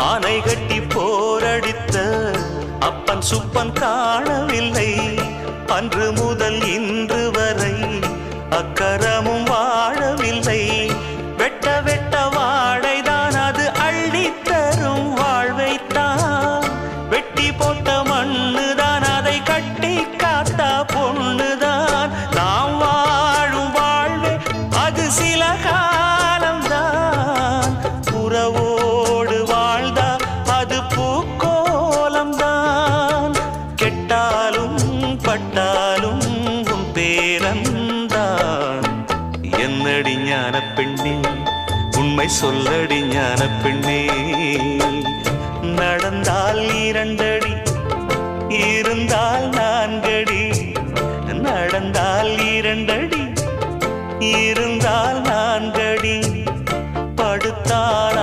ஆனை கட்டி போரடித்த அப்பன் சுப்பன் காணவில்லை. அன்று முதல் இன்று வரை அக்கரமும் வாழவில்லை. வெட்ட வெட்ட வாடைதான் அது அள்ளித்தரும் வாழ்வைத்தான். வெட்டி போட்ட மண்ணுதான் அதை கட்டி காத்தா பொண்ணுதான். நாம் வாழும் வாழ்வே அது சில காலம்தான். உறவோடு வாழ்ந்தா அது பூக்கோலம்தான். கெட்டாலும் பட்டாலும் உன் பேரந்தான். என்னடி ஞான பெண்ணே, உண்மை சொல்லடி ஞான பெண்ணே. நடந்தால் 2 அடி, இருந்தால் 4 அடி. நடந்தால் 2 அடி, இருந்தால் 4 அடி. படுத்தால்